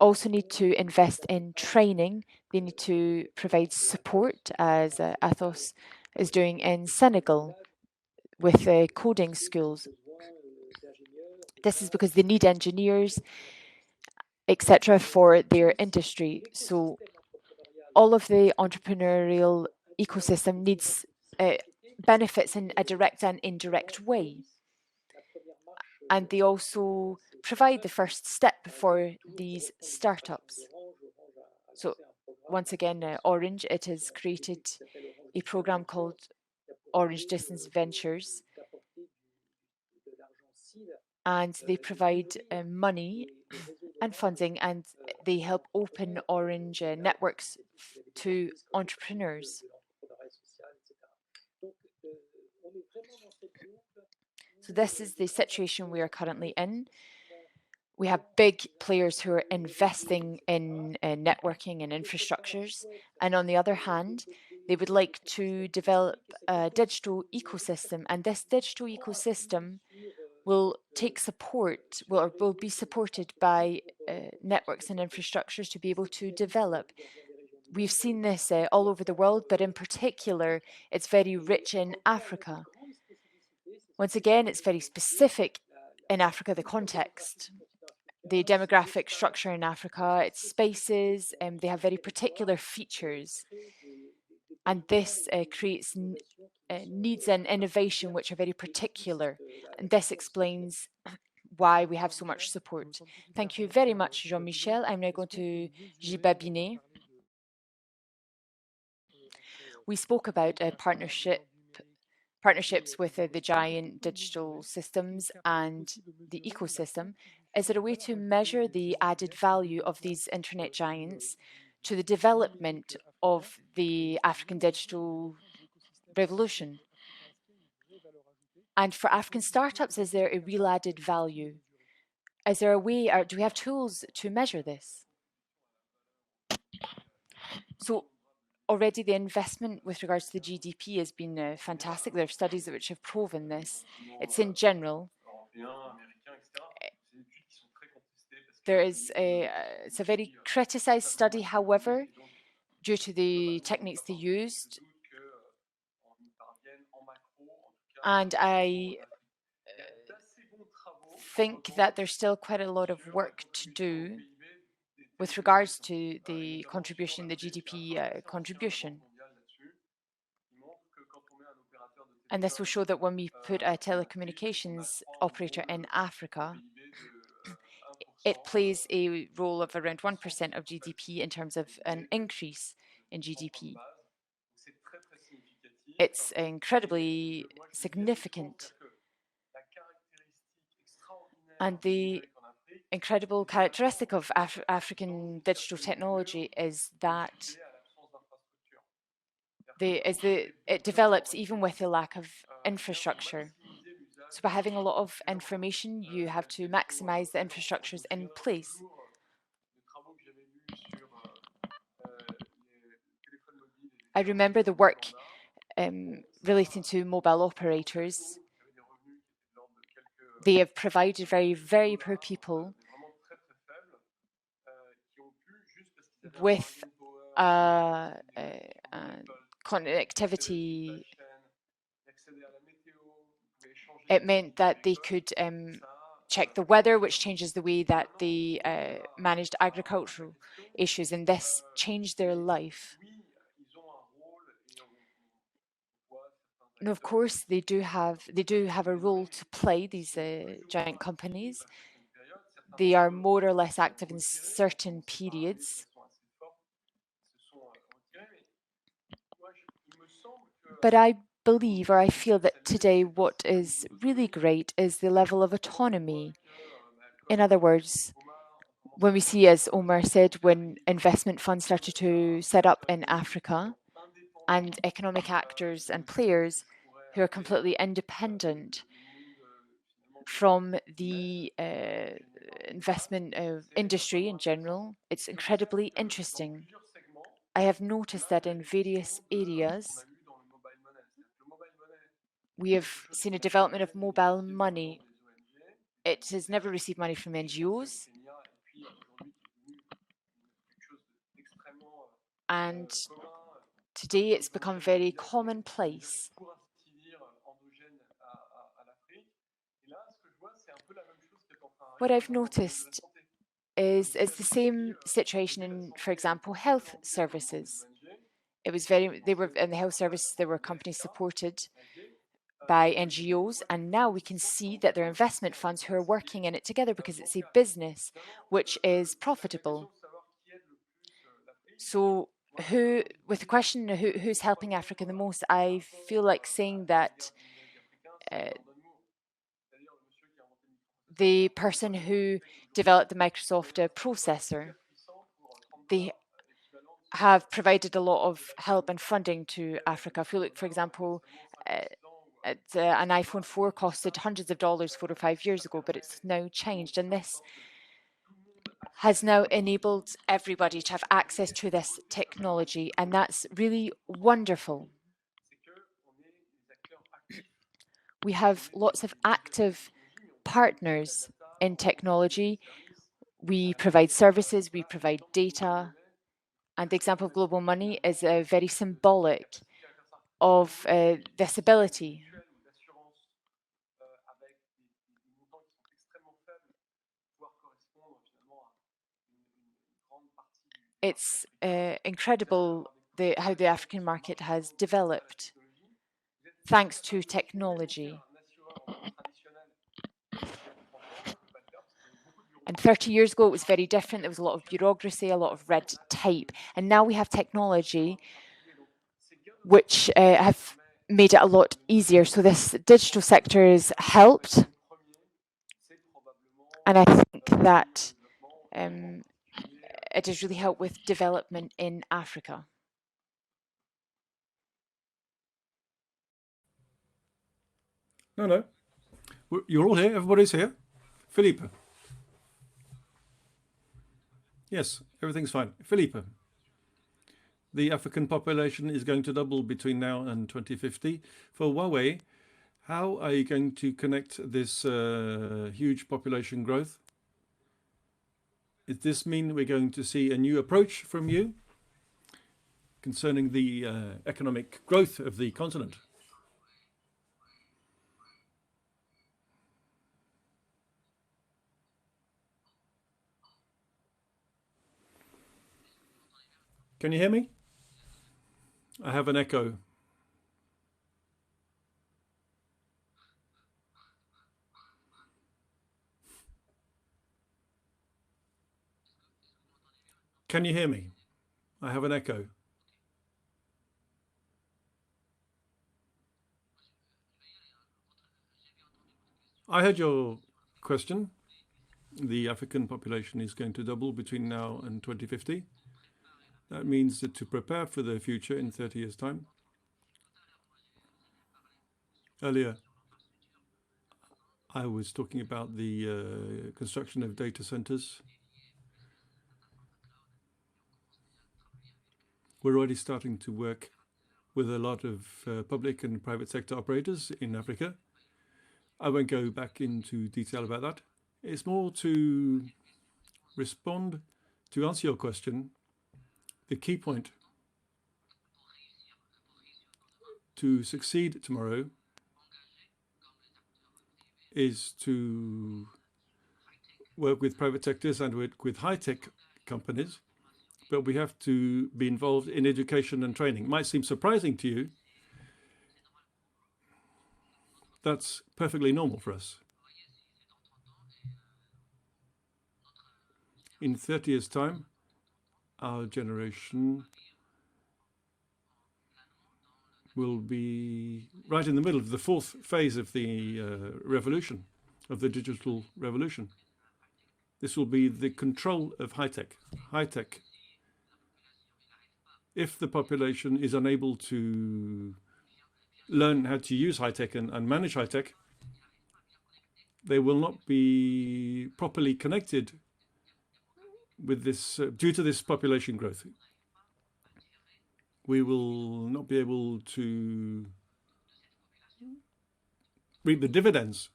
also need to invest in training. They need to provide support, as Athos is doing in Senegal with coding schools. This is because they need engineers, etc., for their industry. So all of the entrepreneurial ecosystem needs benefits in a direct and indirect way. And they also provide the first step for these startups. So once again, Orange, it has created a program called Orange Distance Ventures, and they provide money and funding, and they help open orange networks to entrepreneurs. So this is the situation we are currently in. We have big players who are investing in networking and infrastructures. And on the other hand, they would like to develop a digital ecosystem. And this digital ecosystem will take support, will be supported by networks and infrastructures to be able to develop. We've seen this all over the world, but in particular, it's very rich in Africa. Once again, it's very specific in Africa, the context. The demographic structure in Africa, its spaces, they have very particular features. And this creates needs and innovation which are very particular. And this explains why we have so much support. Thank you very much, Jean-Michel. I'm now going to Gilles Binet. We spoke about partnerships with the giant digital systems and the ecosystem. Is there a way to measure the added value of these internet giants to the development of the African digital revolution? And for African startups, is there a real added value? Is there a way, or do we have tools to measure this? So already the investment with regards to the GDP has been fantastic. There are studies which have proven this. It's in general. It's a very criticized study, however, due to the techniques they used. And I think that there's still quite a lot of work to do with regards to the contribution, the GDP contribution. And this will show that when we put a telecommunications operator in Africa, it plays a role of around 1% of GDP in terms of an increase in GDP. It's incredibly significant. And the incredible characteristic of African digital technology is that it develops even with the lack of infrastructure. So by having a lot of information, you have to maximize the infrastructures in place. I remember the work relating to mobile operators. They have provided very, very poor people with connectivity. It meant that they could check the weather, which changes the way that they managed agricultural issues, and this changed their life. And of course, they do have a role to play, these giant companies. They are more or less active in certain periods. But I believe, or I feel that today what is really great is the level of autonomy. In other words, when we see, as Omar said, when investment funds started to set up in Africa, and economic actors and players who are completely independent from the investment industry in general, it's incredibly interesting. I have noticed that in various areas, we have seen a development of mobile money. It has never received money from NGOs. And today it's become very commonplace. What I've noticed is the same situation in, for example, health services. They were in the health services, there were companies supported by NGOs, and now we can see that there are investment funds who are working in it together because it's a business which is profitable. So with the question who's helping Africa the most, I feel like saying that the person who developed the Microsoft processor, they have provided a lot of help and funding to Africa. If you look, for example, at an iPhone 4 costed hundreds of dollars 4 or 5 years ago, but it's now changed. And this has now enabled everybody to have access to this technology. And that's really wonderful. We have lots of active partners in technology. We provide services, we provide data. And the example of global money is very symbolic of this ability. It's incredible how the African market has developed thanks to technology. And 30 years ago, it was very different. There was a lot of bureaucracy, a lot of red tape. And now we have technology which have made it a lot easier. So this digital sector has helped. And I think that it has really helped with development in Africa. No. You're all here. Everybody's here. Philippe. Yes, everything's fine. Philippe. The African population is going to double between now and 2050. For Huawei, how are you going to connect this huge population growth? Does this mean we're going to see a new approach from you concerning the economic growth of the continent? Can you hear me? I have an echo. Can you hear me? I have an echo. I heard your question. The African population is going to double between now and 2050. That means that to prepare for the future in 30 years' time. Earlier, I was talking about the construction of data centers. We're already starting to work with a lot of public and private sector operators in Africa. I won't go back into detail about that. It's more to respond, to answer your question. The key point to succeed tomorrow is to work with private sectors and work with high-tech companies, but we have to be involved in education and training. It might seem surprising to you. That's perfectly normal for us. In 30 years' time, our generation will be right in the middle of the fourth phase of the revolution, of the digital revolution. This will be the control of high-tech. High-tech. If the population is unable to learn how to use high-tech and manage high-tech, they will not be properly connected with this, due to this population growth. We will not be able to reap the dividends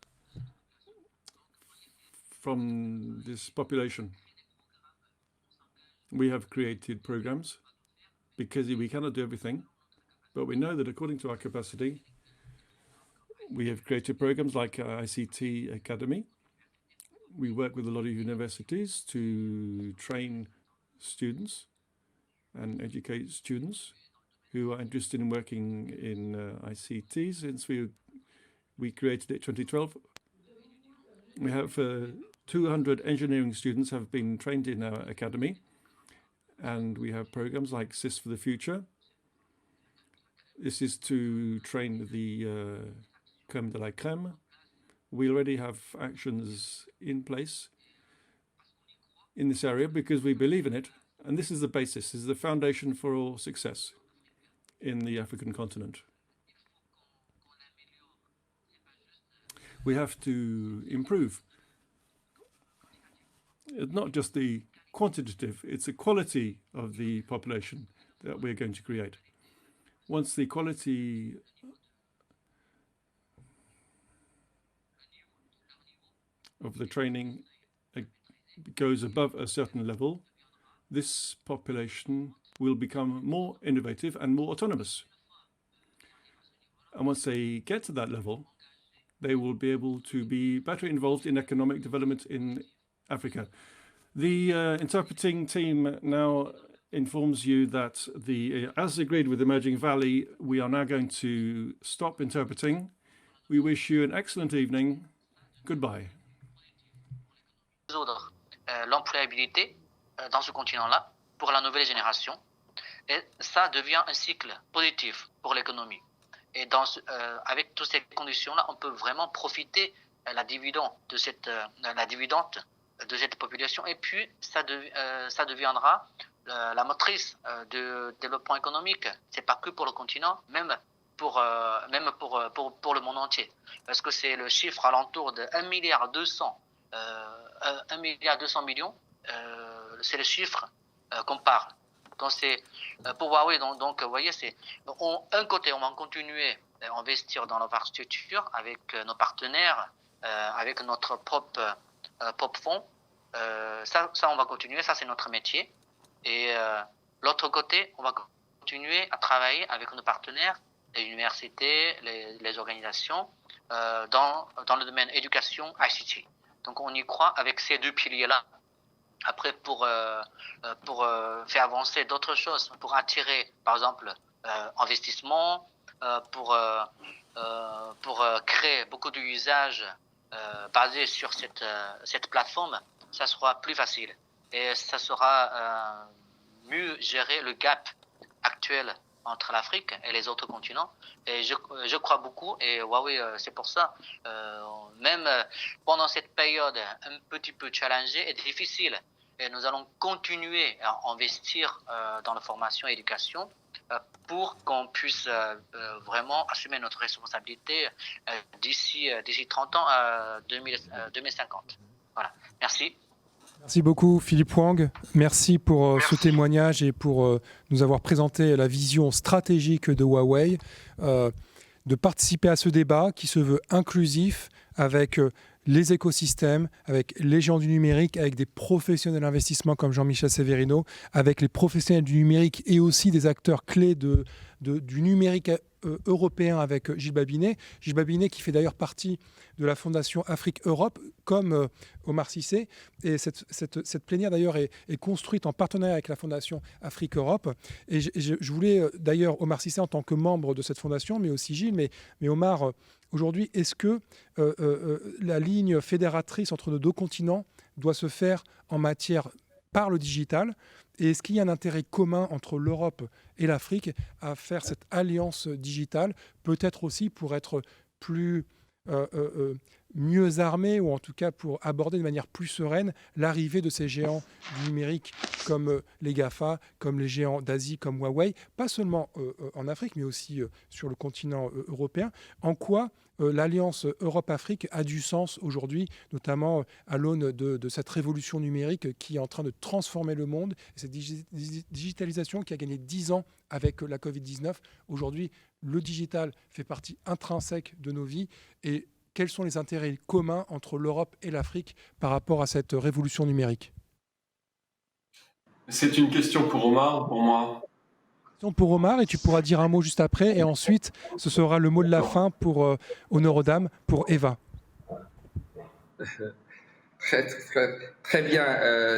from this population. We have created programs because we cannot do everything, but we know that according to our capacity, we have created programs like ICT Academy. We work with a lot of universities to train students and educate students who are interested in working in ICT. Since we created it 2012, we have 200 engineering students have been trained in our academy, and we have programs like SIS for the Future. This is to train the crème de la crème. We already have actions in place in this area because we believe in it, And this is the basis, this is the foundation for all success in the African continent. We have to improve. It's not just the quantitative, it's the quality of the population that we're going to create. Once the quality of the training goes above a certain level, this population will become more innovative and more autonomous. And once they get to that level, they will be able to be better involved in economic development in Africa. The interpreting team now informs you that as agreed with Emerging Valley, we are now going to stop interpreting. We wish you an excellent evening. Goodbye. Résoudre l'employabilité dans ce continent-là pour la nouvelle génération. Et ça devient un cycle positif pour l'économie. Et avec toutes ces conditions-là, on peut vraiment profiter la dividende de cette population. Et puis, ça deviendra la motrice de développement économique. C'est pas que pour le continent, même pour le monde entier. Parce que c'est le chiffre alentour de 1,2 milliard, c'est le chiffre qu'on parle. Donc c'est pour Huawei, donc vous voyez, un côté on va continuer à investir dans l'infrastructure avec nos partenaires, avec notre propre fonds. Ça on va continuer, ça c'est notre métier. Et l'autre côté, on va continuer à travailler avec nos partenaires, les universités, les organisations dans le domaine éducation, ICT. Donc on y croit avec ces deux piliers-là. Après, pour faire avancer d'autres choses, pour attirer, par exemple, investissement, pour créer beaucoup d'usages basés sur cette plateforme, ça sera plus facile. Et ça sera mieux gérer le gap actuel entre l'Afrique et les autres continents. Et je crois beaucoup, et Huawei, c'est pour ça, même pendant cette période un petit peu challengée et difficile, et nous allons continuer à investir dans la formation et l'éducation pour qu'on puisse vraiment assumer notre responsabilité d'ici 30 ans à 2050. Voilà, merci. Merci beaucoup Philippe Wang, merci pour ce témoignage et pour nous avoir présenté la vision stratégique de Huawei, de participer à ce débat qui se veut inclusif avec les écosystèmes, avec les géants du numérique, avec des professionnels d'investissement comme Jean-Michel Severino, avec les professionnels du numérique et aussi des acteurs clés du numérique européen avec Gilles Babinet. Gilles Babinet qui fait d'ailleurs partie de la Fondation Afrique-Europe, comme Omar Cissé. Et cette plénière d'ailleurs est construite en partenariat avec la Fondation Afrique-Europe. Et je voulais d'ailleurs Omar Cissé en tant que membre de cette fondation, mais aussi Gilles, mais Omar, aujourd'hui, est-ce que la ligne fédératrice entre nos deux continents doit se faire en matière par le digital? Et est-ce qu'il y a un intérêt commun entre l'Europe et l'Afrique à faire cette alliance digitale, peut-être aussi pour être mieux armés, ou en tout cas pour aborder de manière plus sereine l'arrivée de ces géants du numérique comme les GAFA, comme les géants d'Asie, comme Huawei, pas seulement en Afrique, mais aussi sur le continent européen. En quoi l'alliance Europe-Afrique a du sens aujourd'hui, notamment à l'aune de cette révolution numérique qui est en train de transformer le monde, et cette digitalisation qui a gagné 10 ans avec la Covid-19. Aujourd'hui, le digital fait partie intrinsèque de nos vies. Et quels sont les intérêts communs entre l'Europe et l'Afrique par rapport à cette révolution numérique? C'est une question pour Omar, pour moi. Pour Omar, et tu pourras dire un mot juste après, et ensuite ce sera le mot de la fin pour honneur aux dames, pour Eva. Très bien.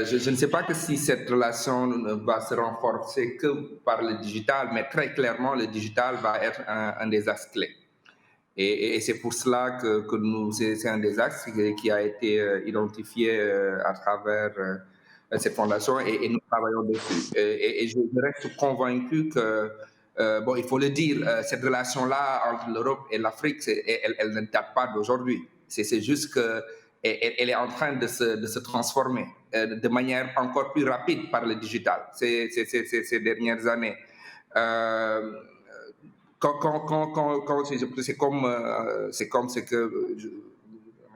Je ne sais pas que si cette relation va se renforcer que par le digital, mais très clairement le digital va être un des axes clés. Et c'est pour cela que c'est un des axes qui a été identifié à travers cette fondation, et nous travaillons dessus. Et je reste convaincu que, il faut le dire, cette relation-là entre l'Europe et l'Afrique, elle ne date pas d'aujourd'hui. C'est juste qu'elle est en train de se transformer. de manière encore plus rapide par le digital ces dernières années. C'est comme ce que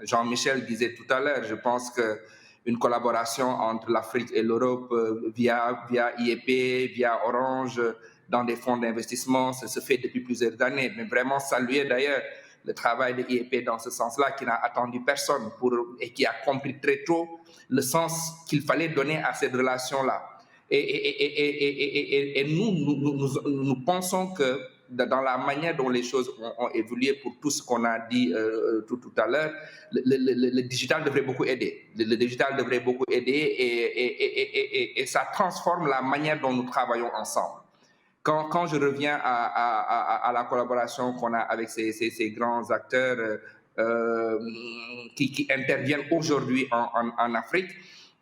Jean-Michel disait tout à l'heure. Je pense qu'une collaboration entre l'Afrique et l'Europe via IEP, via Orange, dans des fonds d'investissement, ça se fait depuis plusieurs années. Mais vraiment saluer d'ailleurs le travail de l'IEP dans ce sens-là, qui n'a attendu personne et qui a compris très tôt le sens qu'il fallait donner à cette relation-là. Et nous pensons que dans la manière dont les choses ont évolué, pour tout ce qu'on a dit tout à l'heure, le digital devrait beaucoup aider. Le digital devrait beaucoup aider et ça transforme la manière dont nous travaillons ensemble. Quand je reviens à la collaboration qu'on a avec ces grands acteurs qui interviennent aujourd'hui en Afrique,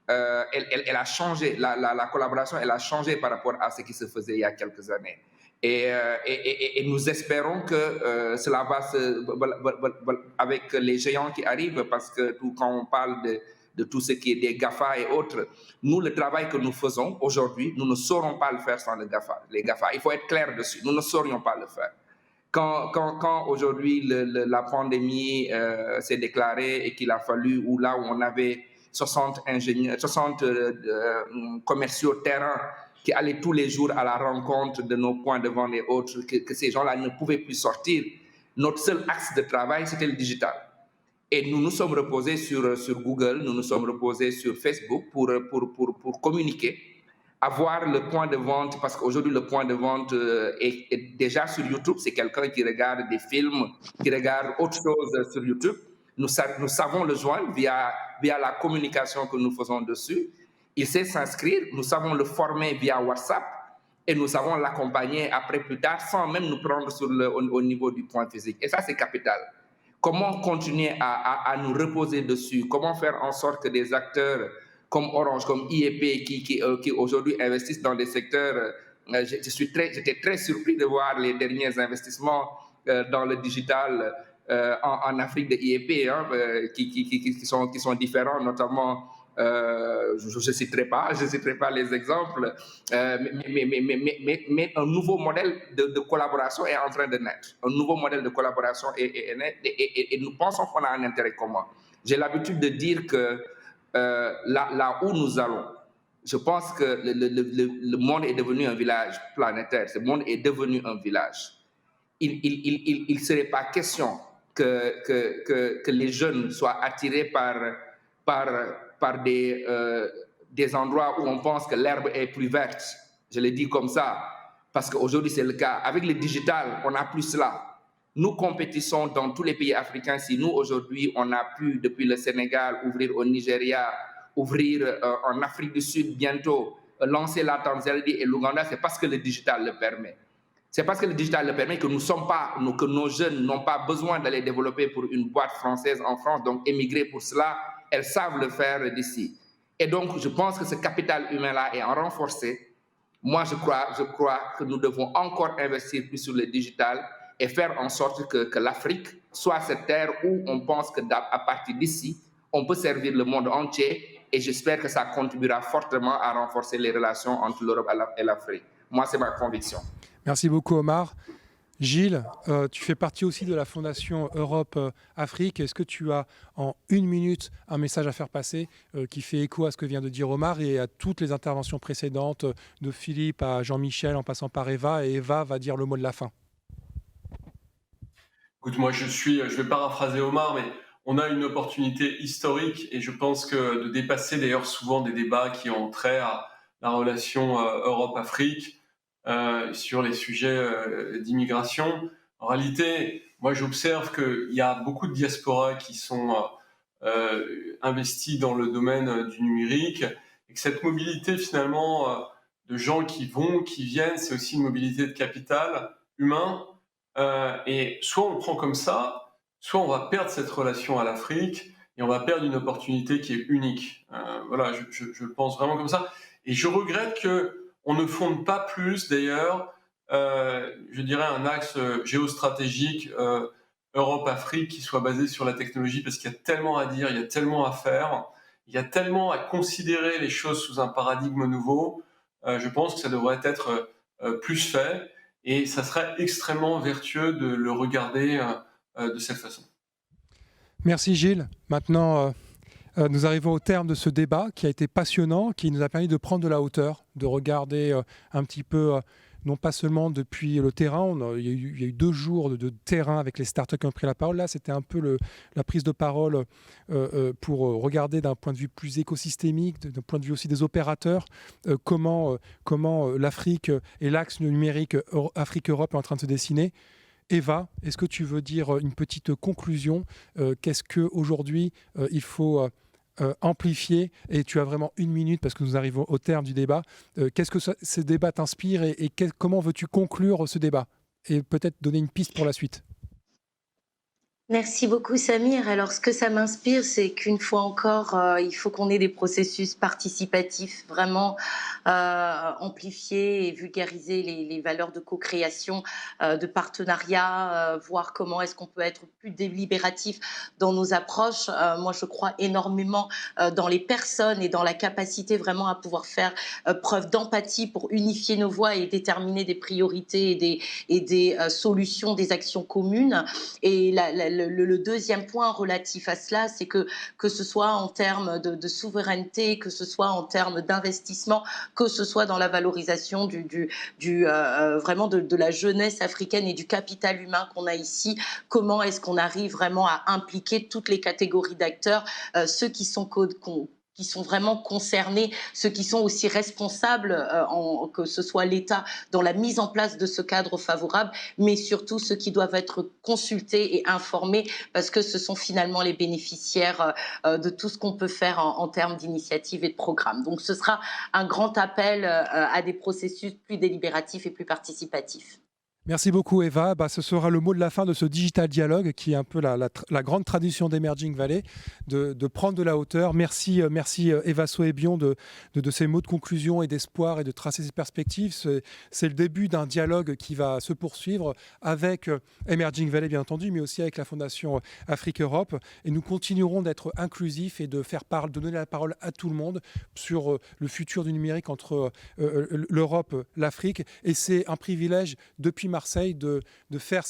elle a changé, la collaboration, elle a changé par rapport à ce qui se faisait il y a quelques années. Et nous espérons que cela va avec les géants qui arrivent, parce que quand on parle de tout ce qui est des GAFA et autres, nous, le travail que nous faisons aujourd'hui, nous ne saurons pas le faire sans les GAFA. Il faut être clair dessus, nous ne saurions pas le faire. Quand aujourd'hui la pandémie s'est déclarée et qu'il a fallu, ou là où on avait 60 commerciaux terrain qui allaient tous les jours à la rencontre de nos points de vente et autres, que ces gens-là ne pouvaient plus sortir, notre seul axe de travail, c'était le digital. Et nous nous sommes reposés sur Google, nous nous sommes reposés sur Facebook pour communiquer, avoir le point de vente, parce qu'aujourd'hui le point de vente est déjà sur YouTube. C'est quelqu'un qui regarde des films, qui regarde autre chose sur YouTube. Nous savons le joindre via la communication que nous faisons dessus. Il sait s'inscrire, nous savons le former via WhatsApp et nous savons l'accompagner après plus tard sans même nous prendre au niveau du point physique. Et ça, c'est capital. Comment continuer à nous reposer dessus? Comment faire en sorte que des acteurs comme Orange, comme IEP, qui aujourd'hui investissent dans des secteurs... J'étais très surpris de voir les derniers investissements dans le digital en Afrique de IEP, qui sont différents, notamment... je ne citerai pas les exemples, mais un nouveau modèle de collaboration est en train de naître. Un nouveau modèle de collaboration est né et nous pensons qu'on a un intérêt commun. J'ai l'habitude de dire que là où nous allons, je pense que le monde est devenu un village planétaire. Ce monde est devenu un village. Il ne serait pas question que les jeunes soient attirés par des endroits où on pense que l'herbe est plus verte. Je le dis comme ça, parce qu'aujourd'hui c'est le cas. Avec le digital, on n'a plus cela. Nous compétissons dans tous les pays africains. Si nous, aujourd'hui, on a pu, depuis le Sénégal, ouvrir au Nigeria, ouvrir en Afrique du Sud bientôt, lancer la Tanzanie et l'Ouganda, c'est parce que le digital le permet. C'est parce que le digital le permet que que nos jeunes n'ont pas besoin d'aller développer pour une boîte française en France, donc émigrer pour cela. Elles savent le faire d'ici. Et donc, je pense que ce capital humain-là est en renforcé. Moi, je crois que nous devons encore investir plus sur le digital et faire en sorte que l'Afrique soit cette terre où on pense qu'à partir d'ici, on peut servir le monde entier. Et j'espère que ça contribuera fortement à renforcer les relations entre l'Europe et l'Afrique. Moi, c'est ma conviction. Merci beaucoup, Omar. Gilles, tu fais partie aussi de la Fondation Europe-Afrique. Est-ce que tu as en 1 minute un message à faire passer qui fait écho à ce que vient de dire Omar et à toutes les interventions précédentes de Philippe à Jean-Michel en passant par Eva, et Eva va dire le mot de la fin. Écoute, moi je vais paraphraser Omar, mais on a une opportunité historique et je pense que de dépasser d'ailleurs souvent des débats qui ont trait à la relation Europe-Afrique, sur les sujets d'immigration. En réalité, moi j'observe qu'il y a beaucoup de diasporas qui sont investis dans le domaine du numérique et que cette mobilité finalement de gens qui vont, qui viennent, c'est aussi une mobilité de capital humain. Et soit on le prend comme ça, soit on va perdre cette relation à l'Afrique et on va perdre une opportunité qui est unique. Voilà, je le pense vraiment comme ça. Et je regrette qu'on ne fonde pas plus, d'ailleurs, je dirais un axe géostratégique Europe-Afrique qui soit basé sur la technologie, parce qu'il y a tellement à dire, il y a tellement à faire. il y a tellement à considérer les choses sous un paradigme nouveau. Je pense que ça devrait être plus fait et ça serait extrêmement vertueux de le regarder de cette façon. Merci Gilles. Maintenant, nous arrivons au terme de ce débat qui a été passionnant, qui nous a permis de prendre de la hauteur, de regarder un petit peu, non pas seulement depuis le terrain, il y a eu 2 jours de terrain avec les startups qui ont pris la parole. Là, c'était un peu la prise de parole pour regarder d'un point de vue plus écosystémique, d'un point de vue aussi des opérateurs, comment l'Afrique et l'axe numérique Afrique-Europe est en train de se dessiner. Eva, est-ce que tu veux dire une petite conclusion? Qu'est-ce qu'aujourd'hui il faut amplifier? Et tu as vraiment 1 minute parce que nous arrivons au terme du débat. Qu'est-ce que ce débat t'inspire et comment veux-tu conclure ce débat? Et peut-être donner une piste pour la suite. Merci beaucoup Samir. Alors ce que ça m'inspire, c'est qu'une fois encore, il faut qu'on ait des processus participatifs vraiment amplifier et vulgariser les valeurs de co-création, de partenariat, voir comment est-ce qu'on peut être plus délibératif dans nos approches. Moi, je crois énormément dans les personnes et dans la capacité vraiment à pouvoir faire preuve d'empathie pour unifier nos voix et déterminer des priorités et des solutions, des actions communes. Et le deuxième point relatif à cela, c'est que ce soit en termes de souveraineté, que ce soit en termes d'investissement, que ce soit dans la valorisation vraiment de la jeunesse africaine et du capital humain qu'on a ici, comment est-ce qu'on arrive vraiment à impliquer toutes les catégories d'acteurs, ceux qui sont vraiment concernés, ceux qui sont aussi responsables, que ce soit l'État, dans la mise en place de ce cadre favorable, mais surtout ceux qui doivent être consultés et informés, parce que ce sont finalement les bénéficiaires de tout ce qu'on peut faire en termes d'initiatives et de programmes. Donc ce sera un grand appel à des processus plus délibératifs et plus participatifs. Merci beaucoup Eva. Ce sera le mot de la fin de ce Digital Dialogue qui est un peu la grande tradition d'Emerging Valley, de prendre de la hauteur. Merci Eva Soebion de ces mots de conclusion et d'espoir et de tracer ces perspectives. C'est le début d'un dialogue qui va se poursuivre avec Emerging Valley bien entendu, mais aussi avec la Fondation Afrique-Europe. Et nous continuerons d'être inclusifs et de donner la parole à tout le monde sur le futur du numérique entre l'Europe, l'Afrique. Et c'est un privilège depuis Marseille de faire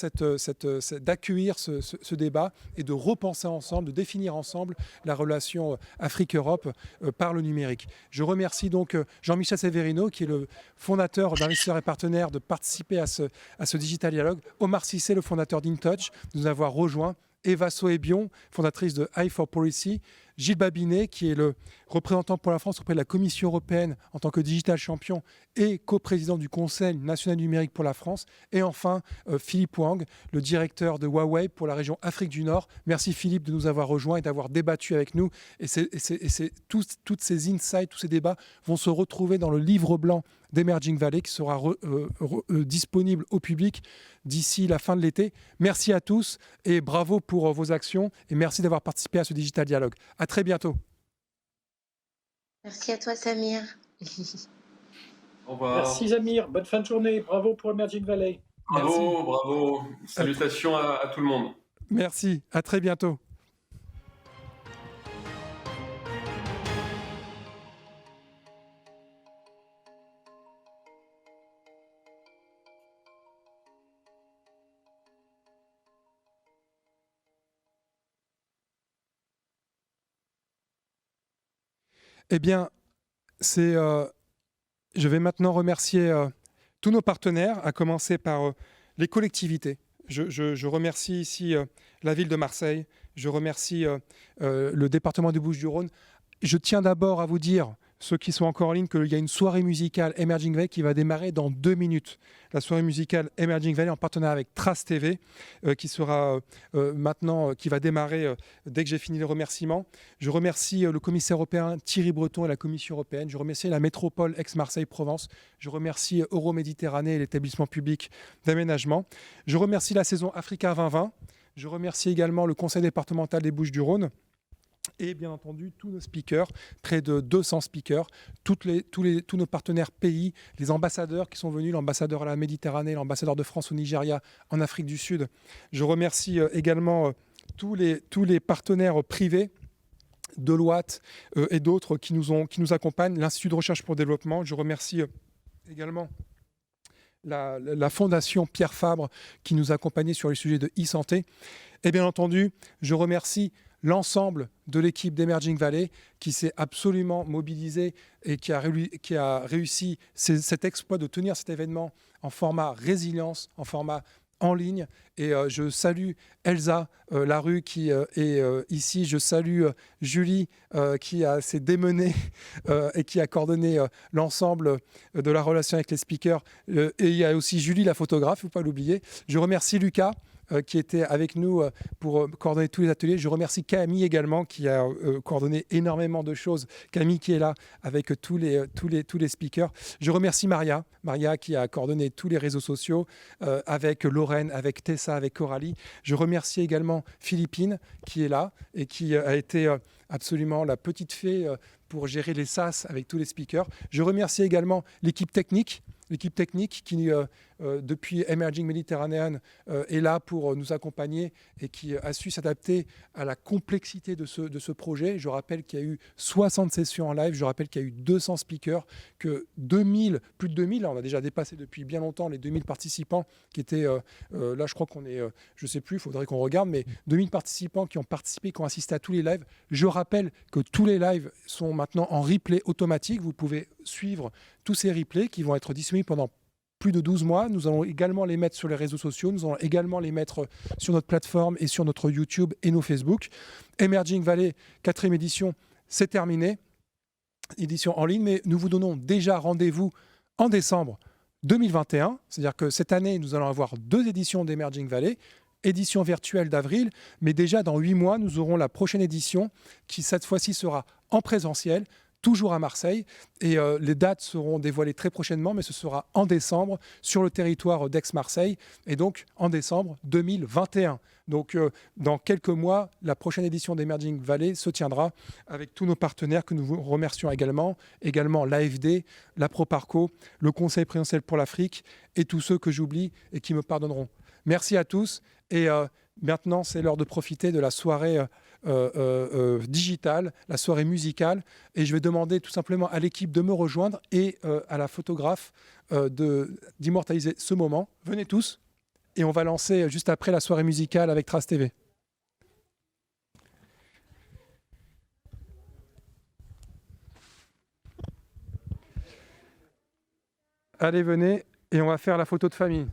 d'accueillir ce débat et de repenser ensemble, de définir ensemble la relation Afrique-Europe par le numérique. Je remercie donc Jean-Michel Severino, qui est le fondateur d'Investisseurs et Partenaires, de participer à ce Digital Dialogue. Omar Cissé, le fondateur d'InTouch, de nous avoir rejoints. Eva Soebion, fondatrice de i4Policy, Gilles Babinet, qui est le représentant pour la France auprès de la Commission européenne en tant que Digital Champion et coprésident du Conseil national numérique pour la France, et enfin Philippe Wang, le directeur de Huawei pour la région Afrique du Nord. Merci Philippe de nous avoir rejoints et d'avoir débattu avec nous. Toutes ces insights, tous ces débats vont se retrouver dans le livre blanc d'Emerging Valley qui sera disponible au public d'ici la fin de l'été. Merci à tous et bravo pour vos actions et merci d'avoir participé à ce Digital Dialogue. À très bientôt. Merci à toi Samir. Au revoir. Merci Samir, bonne fin de journée, bravo pour Emerging Valley. Bravo. Salutations à tout le monde. Merci, à très bientôt. Eh bien, je vais maintenant remercier tous nos partenaires, à commencer par les collectivités. Je remercie ici la ville de Marseille, je remercie le département des Bouches-du-Rhône. Je tiens d'abord à vous dire, ceux qui sont encore en ligne, qu'il y a une soirée musicale Emerging Valley qui va démarrer dans 2 minutes. La soirée musicale Emerging Valley en partenariat avec Trace TV qui sera maintenant, qui va démarrer dès que j'ai fini les remerciements. Je remercie le commissaire européen Thierry Breton et la Commission européenne. Je remercie la métropole Aix-Marseille-Provence. Je remercie Euroméditerranée et l'établissement public d'aménagement. Je remercie la saison Africa 2020. Je remercie également le conseil départemental des Bouches-du-Rhône. Et bien entendu, tous nos speakers, près de 200 speakers, tous nos partenaires pays, les ambassadeurs qui sont venus, l'ambassadeur à la Méditerranée, l'ambassadeur de France au Nigeria, en Afrique du Sud. Je remercie également tous les partenaires privés Deloitte et d'autres qui nous accompagnent, l'Institut de recherche pour le développement. Je remercie également la Fondation Pierre Fabre qui nous a accompagnés sur les sujets de e-santé. Et bien entendu, je remercie l'ensemble de l'équipe d'Emerging Valley qui s'est absolument mobilisée et qui a réussi cet exploit de tenir cet événement en format résilience, en format en ligne. Et je salue Elsa Larue qui est ici. Je salue Julie qui s'est démenée et qui a coordonné l'ensemble de la relation avec les speakers. Et il y a aussi Julie, la photographe, il ne faut pas l'oublier. Je remercie Lucas qui était avec nous pour coordonner tous les ateliers. Je remercie Camille également qui a coordonné énormément de choses. Camille qui est là avec tous les speakers. Je remercie Maria qui a coordonné tous les réseaux sociaux avec Lorraine, avec Tessa, avec Coralie. Je remercie également Philippine qui est là et qui a été absolument la petite fée pour gérer les SAS avec tous les speakers. Je remercie également l'équipe technique qui, depuis Emerging Mediterranean, est là pour nous accompagner et qui a su s'adapter à la complexité de ce projet. Je rappelle qu'il y a eu 60 sessions en live, je rappelle qu'il y a eu 200 speakers, que plus de 2000, on a déjà dépassé depuis bien longtemps les 2000 participants qui étaient, là je crois qu'on est, je ne sais plus, il faudrait qu'on regarde, mais 2000 participants qui ont participé, qui ont assisté à tous les lives. Je rappelle que tous les lives sont maintenant en replay automatique, vous pouvez suivre tous ces replays qui vont être disponibles pendant plus de 12 mois. Nous allons également les mettre sur les réseaux sociaux. Nous allons également les mettre sur notre plateforme et sur notre YouTube et nos Facebook. Emerging Valley, 4e édition, c'est terminé. Édition en ligne, mais nous vous donnons déjà rendez-vous en décembre 2021. C'est-à-dire que cette année, nous allons avoir 2 éditions d'Emerging Valley. Édition virtuelle d'avril, mais déjà dans 8 mois, nous aurons la prochaine édition qui, cette fois-ci, sera en présentiel, toujours à Marseille. Et les dates seront dévoilées très prochainement, mais ce sera en décembre sur le territoire d'Aix-Marseille, et donc en décembre 2021. Donc dans quelques mois, la prochaine édition d'Emerging Valley se tiendra avec tous nos partenaires que nous vous remercions également l'AFD, la Proparco, le Conseil présidentiel pour l'Afrique et tous ceux que j'oublie et qui me pardonneront. Merci à tous et maintenant c'est l'heure de profiter de la soirée digitale, la soirée musicale, et je vais demander tout simplement à l'équipe de me rejoindre et à la photographe d'immortaliser ce moment. Venez tous et on va lancer juste après la soirée musicale avec Trace TV. Allez, venez et on va faire la photo de famille.